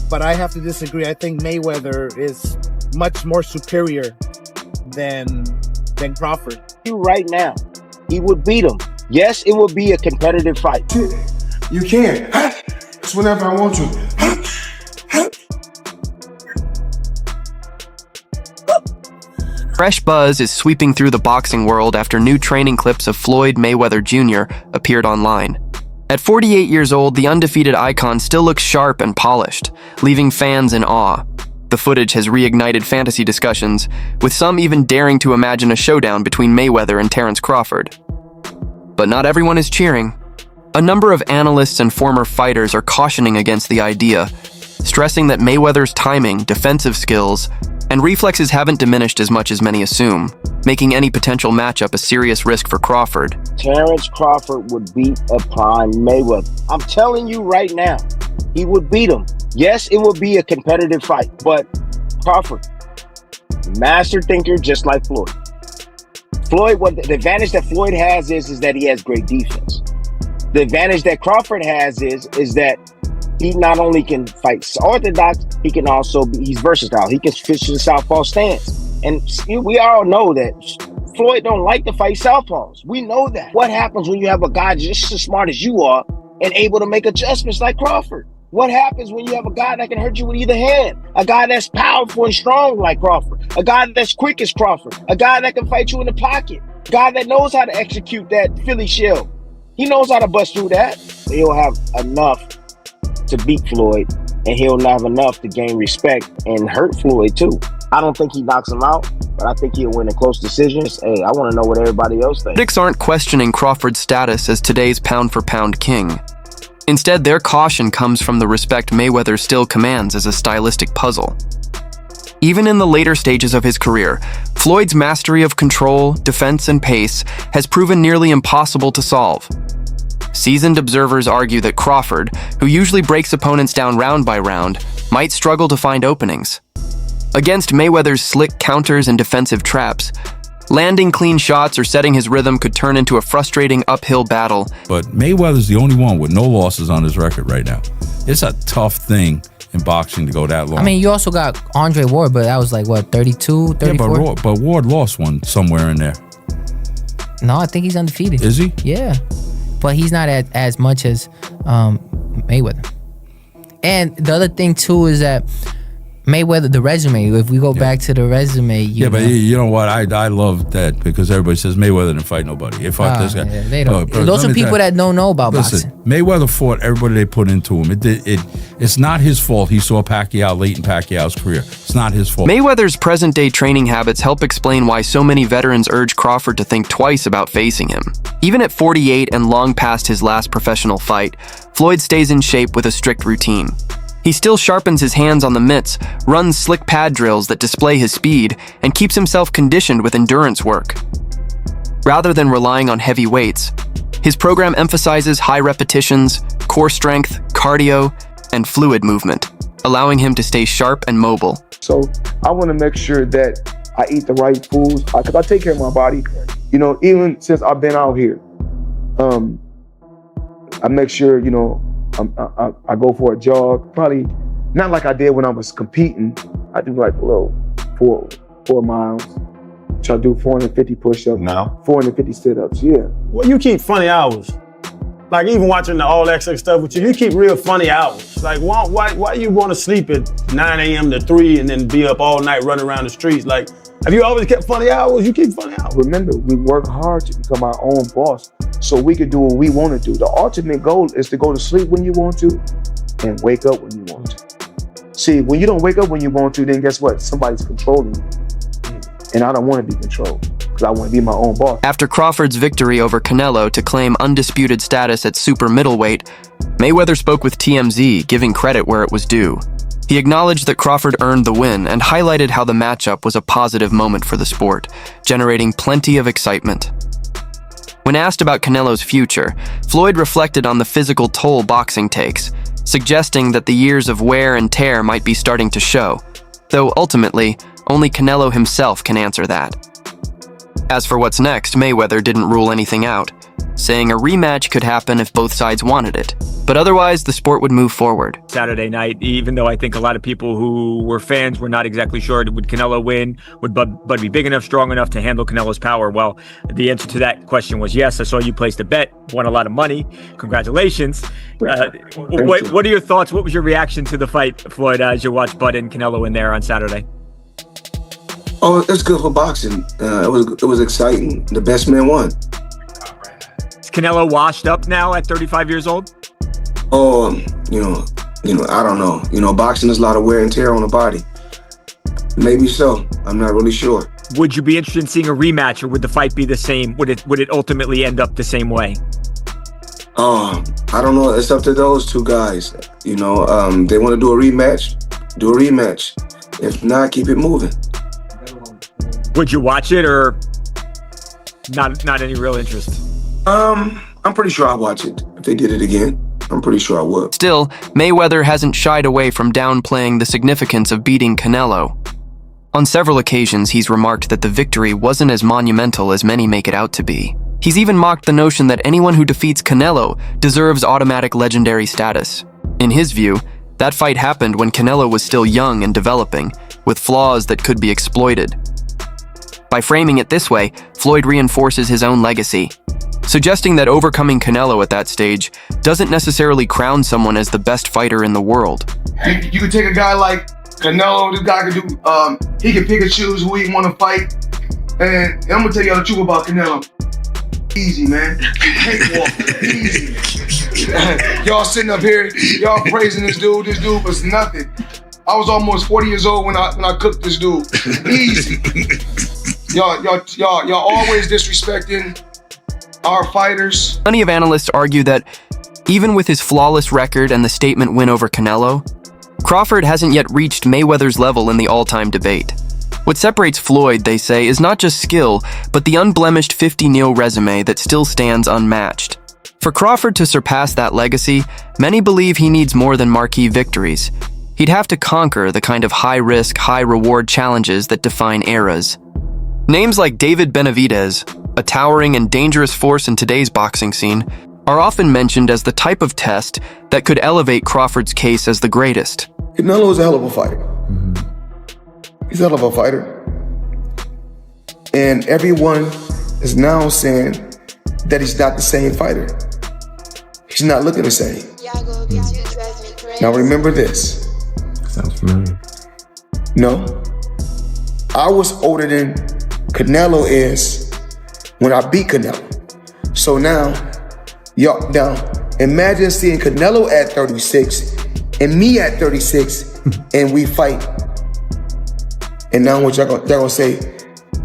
but I have to disagree. I think Mayweather is much more superior than Crawford. Right now, he would beat him. Yes, it would be a competitive fight. You can. It's whenever I want to. Fresh buzz is sweeping through the boxing world after new training clips of Floyd Mayweather Jr. appeared online. At 48 years old, the undefeated icon still looks sharp and polished, leaving fans in awe. The footage has reignited fantasy discussions, with some even daring to imagine a showdown between Mayweather and Terence Crawford. But not everyone is cheering. A number of analysts and former fighters are cautioning against the idea, stressing that Mayweather's timing, defensive skills, and reflexes haven't diminished as much as many assume, making any potential matchup a serious risk for Crawford. Terence Crawford would beat a prime Mayweather. I'm telling you right now, he would beat him. Yes, it would be a competitive fight, but Crawford, master thinker just like Floyd. The advantage that Floyd has is that he has great defense. The advantage that Crawford has is that he not only can fight orthodox, he can also he's versatile. He can fish the southpaw stance. And we all know that Floyd don't like to fight southpaws. We know that. What happens when you have a guy just as smart as you are and able to make adjustments like Crawford? What happens when you have a guy that can hurt you with either hand? A guy that's powerful and strong like Crawford. A guy that's quick as Crawford. A guy that can fight you in the pocket. A guy that knows how to execute that Philly shell. He knows how to bust through that. He'll have enough to beat Floyd, and he'll have enough to gain respect and hurt Floyd too. I don't think he knocks him out, but I think he'll win in close decisions. Hey, I want to know what everybody else thinks. Critics aren't questioning Crawford's status as today's pound-for-pound king. Instead, their caution comes from the respect Mayweather still commands as a stylistic puzzle. Even in the later stages of his career, Floyd's mastery of control, defense, and pace has proven nearly impossible to solve. Seasoned observers argue that Crawford, who usually breaks opponents down round by round, might struggle to find openings. Against Mayweather's slick counters and defensive traps, landing clean shots or setting his rhythm could turn into a frustrating uphill battle. But Mayweather's the only one with no losses on his record right now. It's a tough thing in boxing to go that long. I mean, you also got Andre Ward, but that was like, what, 32, 34? Yeah, but Ward lost one somewhere in there. No, I think he's undefeated. Is he? Yeah. But he's not as much as Mayweather. And the other thing, too, is that Mayweather, the resume, if we go back to the resume, but you know what? I love that because everybody says Mayweather didn't fight nobody. He fought this guy. Yeah, they don't. Those are people that don't know about boxing. Mayweather fought everybody they put into him. It's not his fault he saw Pacquiao late in Pacquiao's career. It's not his fault. Mayweather's present-day training habits help explain why so many veterans urge Crawford to think twice about facing him. Even at 48 and long past his last professional fight, Floyd stays in shape with a strict routine. He still sharpens his hands on the mitts, runs slick pad drills that display his speed, and keeps himself conditioned with endurance work. Rather than relying on heavy weights, his program emphasizes high repetitions, core strength, cardio, and fluid movement, allowing him to stay sharp and mobile. So I want to make sure that I eat the right foods because I take care of my body. You know, even since I've been out here, I make sure, you know, I go for a jog, probably not like I did when I was competing. I do like a little 4 miles. Try to do 450 push-ups. No. 450 sit-ups, yeah. Well, you keep funny hours. Like even watching the All Access stuff with you keep real funny hours. Like why you want to sleep at 9 a.m. to 3 and then be up all night running around the streets? Like, have you always kept funny hours? You keep funny hours. Remember, we work hard to become our own boss so we can do what we want to do. The ultimate goal is to go to sleep when you want to and wake up when you want to. See, when you don't wake up when you want to, then guess what? Somebody's controlling you. And I don't want to be controlled because I want to be my own boss. After Crawford's victory over Canelo to claim undisputed status at super middleweight, Mayweather spoke with TMZ, giving credit where it was due. He acknowledged that Crawford earned the win and highlighted how the matchup was a positive moment for the sport, generating plenty of excitement. When asked about Canelo's future, Floyd reflected on the physical toll boxing takes, suggesting that the years of wear and tear might be starting to show, though ultimately, only Canelo himself can answer that. As for what's next, Mayweather didn't rule anything out, saying a rematch could happen if both sides wanted it. But otherwise, the sport would move forward. Saturday night, even though I think a lot of people who were fans were not exactly sure, would Canelo win? Would Bud be big enough, strong enough to handle Canelo's power? Well, the answer to that question was yes. I saw you placed a bet, won a lot of money. Congratulations. What are your thoughts? What was your reaction to the fight, Floyd, as you watched Bud and Canelo in there on Saturday? Oh, it's good for boxing. It was exciting. The best man won. Is Canelo washed up now at 35 years old? Oh, I don't know. Boxing is a lot of wear and tear on the body. Maybe so. I'm not really sure. Would you be interested in seeing a rematch, or would the fight be the same? Would it ultimately end up the same way? I don't know. It's up to those two guys. They want to do a rematch. Do a rematch. If not, keep it moving. Would you watch it, or not any real interest? I'm pretty sure I'd watch it if they did it again. I'm pretty sure I would. Still, Mayweather hasn't shied away from downplaying the significance of beating Canelo. On several occasions, he's remarked that the victory wasn't as monumental as many make it out to be. He's even mocked the notion that anyone who defeats Canelo deserves automatic legendary status. In his view, that fight happened when Canelo was still young and developing, with flaws that could be exploited. By framing it this way, Floyd reinforces his own legacy, suggesting that overcoming Canelo at that stage doesn't necessarily crown someone as the best fighter in the world. You could take a guy like Canelo. This guy could do. He can pick and choose who he want to fight. And I'm gonna tell y'all the truth about Canelo. Easy, man. Easy. Y'all sitting up here, y'all praising this dude. This dude was nothing. I was almost 40 years old when I cooked this dude. Easy. Y'all always disrespecting our fighters. Plenty of analysts argue that even with his flawless record and the statement win over Canelo, Crawford hasn't yet reached Mayweather's level in the all-time debate. What separates Floyd, they say, is not just skill, but the unblemished 50-0 resume that still stands unmatched. For Crawford to surpass that legacy, many believe he needs more than marquee victories. He'd have to conquer the kind of high-risk, high-reward challenges that define eras. Names like David Benavidez, a towering and dangerous force in today's boxing scene, are often mentioned as the type of test that could elevate Crawford's case as the greatest. Canelo is a hell of a fighter. He's a hell of a fighter. And everyone is now saying that he's not the same fighter. He's not looking the same. Now remember this. Sounds familiar. No. I was older than Canelo is when I beat Canelo. So now imagine seeing Canelo at 36 and me at 36 and we fight. And now what y'all gonna say?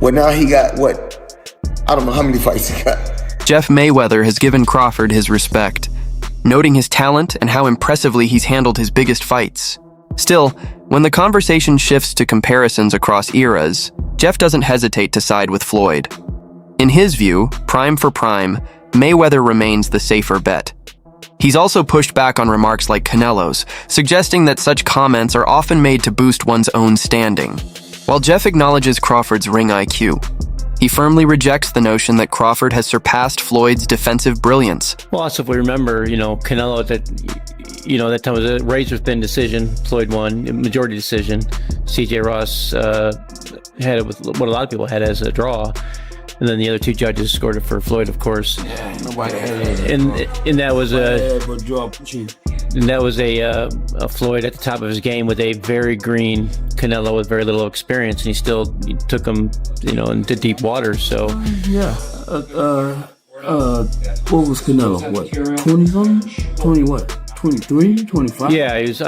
Well, now he got what? I don't know how many fights he got. Jeff Mayweather has given Crawford his respect, noting his talent and how impressively he's handled his biggest fights. Still, when the conversation shifts to comparisons across eras, Jeff doesn't hesitate to side with Floyd. In his view, prime for prime, Mayweather remains the safer bet. He's also pushed back on remarks like Canelo's, suggesting that such comments are often made to boost one's own standing. While Jeff acknowledges Crawford's ring IQ, he firmly rejects the notion that Crawford has surpassed Floyd's defensive brilliance. Well, also if we remember, Canelo that time was a razor-thin decision. Floyd won, majority decision. C.J. Ross had it with what a lot of people had as a draw. And then the other two judges scored it for Floyd, of course. Yeah, nobody had it. And that was a Floyd at the top of his game with a very green Canelo with very little experience, and he took him, into deep water. So yeah, what was Canelo? What, 20 something? 20 what? 23, 25? Yeah, he was.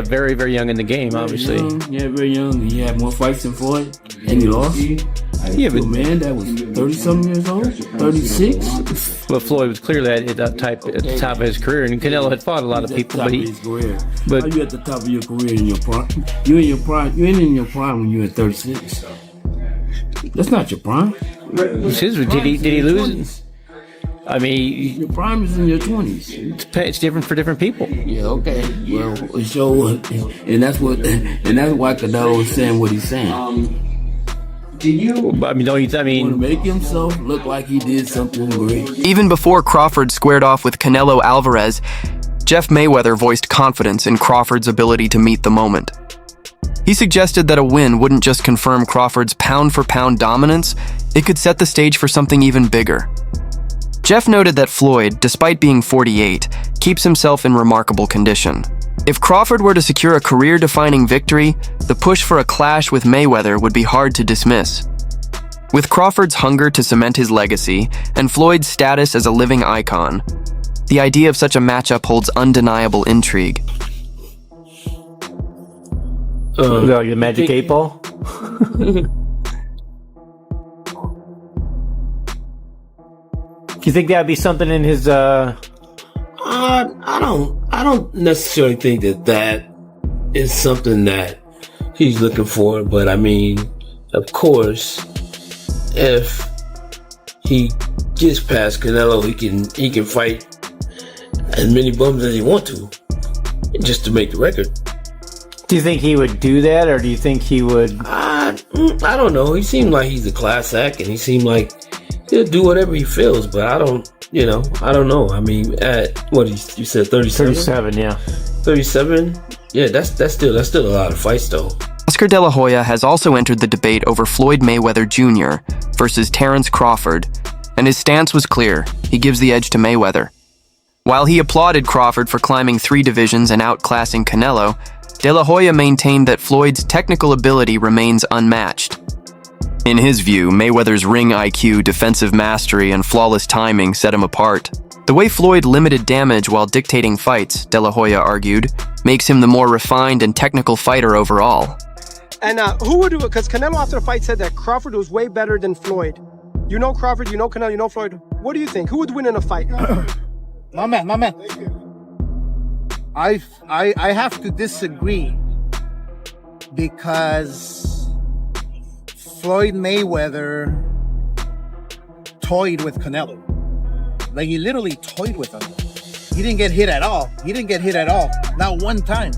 Very, very young in the game, obviously. Very young. He had more fights than Floyd, and he lost. Yeah, but man, that was 30-something years old, 36. But Floyd was clearly at the top of his career, and Canelo had fought a lot of people. But how you at the top of your career in your prime? You in your prime? You ain't in your prime when you're at 36. That's not your prime. Did he lose? I mean, your prime is in your 20s. It's different for different people. Yeah, okay. Well, and that's why Canelo is saying what he's saying. Do you? I mean, don't you? I Want to mean, make himself look like he did something great? Even before Crawford squared off with Canelo Alvarez, Jeff Mayweather voiced confidence in Crawford's ability to meet the moment. He suggested that a win wouldn't just confirm Crawford's pound-for-pound dominance, it could set the stage for something even bigger. Jeff noted that Floyd, despite being 48, keeps himself in remarkable condition. If Crawford were to secure a career-defining victory, the push for a clash with Mayweather would be hard to dismiss. With Crawford's hunger to cement his legacy and Floyd's status as a living icon, the idea of such a matchup holds undeniable intrigue. the Magic 8 Ball. Do you think that'd be something in his? I don't necessarily think that is something that he's looking for. But I mean, of course, if he gets past Canelo, he can fight as many bums as he wants to, just to make the record. Do you think he would do that, or do you think he would? I don't know. He seemed like he's a class act, and he seemed like he'll do whatever he feels. But I don't know. I mean, at what you said, 37? 37, yeah. 37. Yeah, that's still a lot of fights, though. Oscar De La Hoya has also entered the debate over Floyd Mayweather Jr. versus Terence Crawford, and his stance was clear. He gives the edge to Mayweather. While he applauded Crawford for climbing 3 divisions and outclassing Canelo, De La Hoya maintained that Floyd's technical ability remains unmatched. In his view, Mayweather's ring IQ, defensive mastery, and flawless timing set him apart. The way Floyd limited damage while dictating fights, De La Hoya argued, makes him the more refined and technical fighter overall. And who would do it? Because Canelo after the fight said that Crawford was way better than Floyd. You know Crawford, you know Canelo, you know Floyd. What do you think? Who would win in a fight? My man. I have to disagree because Floyd Mayweather toyed with Canelo. Like, he literally toyed with him. He didn't get hit at all. Not one time.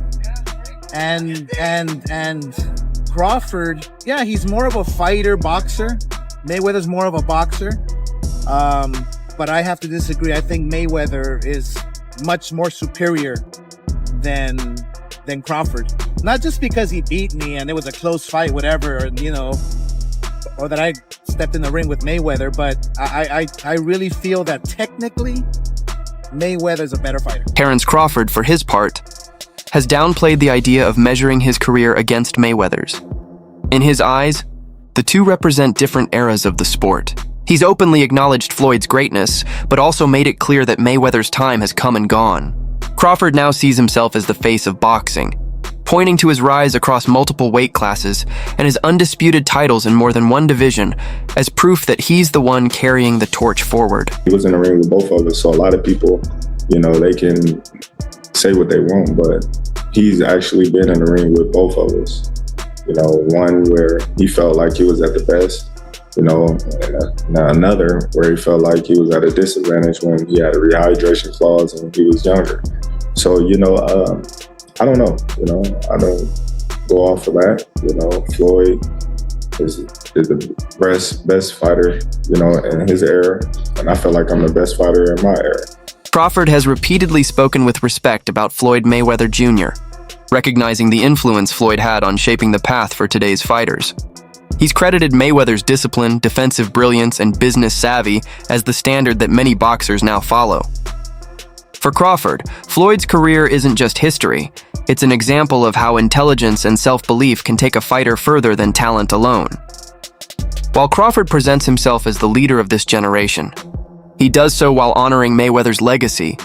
And Crawford, yeah, he's more of a fighter, boxer. Mayweather's more of a boxer. But I have to disagree. I think Mayweather is much more superior than Crawford. Not just because he beat me and it was a close fight, whatever, or that I stepped in the ring with Mayweather, but I really feel that technically Mayweather's a better fighter. Terence Crawford, for his part, has downplayed the idea of measuring his career against Mayweather's. In his eyes, the two represent different eras of the sport. He's openly acknowledged Floyd's greatness, but also made it clear that Mayweather's time has come and gone. Crawford now sees himself as the face of boxing, pointing to his rise across multiple weight classes and his undisputed titles in more than one division as proof that he's the one carrying the torch forward. He was in the ring with both of us, so a lot of people, they can say what they want, but he's actually been in the ring with both of us. One where he felt like he was at the best, and another where he felt like he was at a disadvantage when he had a rehydration clause and he was younger. So, I don't know, I don't go off of that. Floyd is the best fighter, in his era, and I feel like I'm the best fighter in my era. Crawford has repeatedly spoken with respect about Floyd Mayweather Jr., recognizing the influence Floyd had on shaping the path for today's fighters. He's credited Mayweather's discipline, defensive brilliance, and business savvy as the standard that many boxers now follow. For Crawford, Floyd's career isn't just history, it's an example of how intelligence and self-belief can take a fighter further than talent alone. While Crawford presents himself as the leader of this generation, he does so while honoring Mayweather's legacy,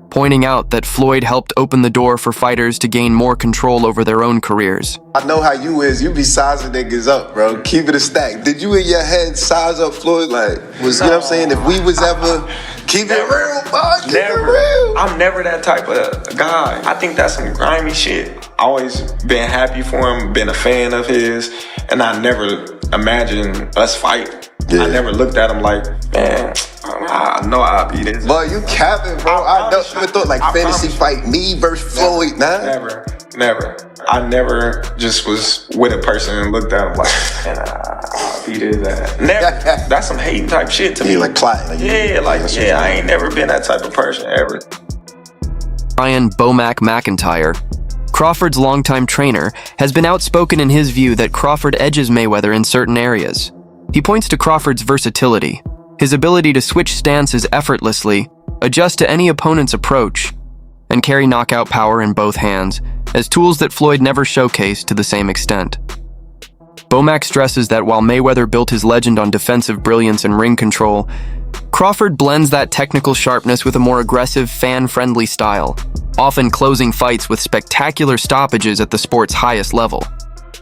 pointing out that Floyd helped open the door for fighters to gain more control over their own careers. I know how you is. You be sizing niggas up, bro. Keep it a stack. Did you in your head size up Floyd? You know what I'm saying? If we was ever keep it real, boy, keep it real. I'm never that type of guy. I think that's some grimy shit. Always been happy for him, been a fan of his, and I never imagined us fight. Yeah. I never looked at him like, man, I know I'll be this. Boy, you capping, bro. I never thought fantasy fight me versus Floyd, nah. Never. I never just was with a person and looked at him like, man, philosophy to that. Never. That's some hating type shit to me. Like plotting. I ain't never been that type of person ever. Brian Bomac McIntyre, Crawford's longtime trainer, has been outspoken in his view that Crawford edges Mayweather in certain areas. He points to Crawford's versatility, his ability to switch stances effortlessly, adjust to any opponent's approach, and carry knockout power in both hands as tools that Floyd never showcased to the same extent. Bomac stresses that while Mayweather built his legend on defensive brilliance and ring control, Crawford blends that technical sharpness with a more aggressive, fan-friendly style, often closing fights with spectacular stoppages at the sport's highest level.